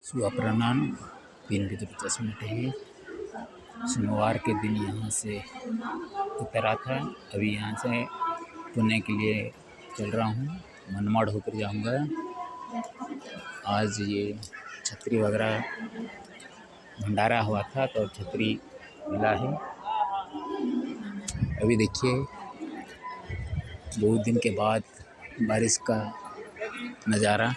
सुबह प्रणाम। 3:50 है। सोमवार के दिन यहाँ से उतरा था। अभी यहाँ से पुणे के लिए चल रहा हूँ। मनमाड़ होकर जाऊँगा। आज ये छतरी वगैरह भंडारा हुआ था तो छतरी मिला है। अभी देखिए बहुत दिन के बाद बारिश का नज़ारा।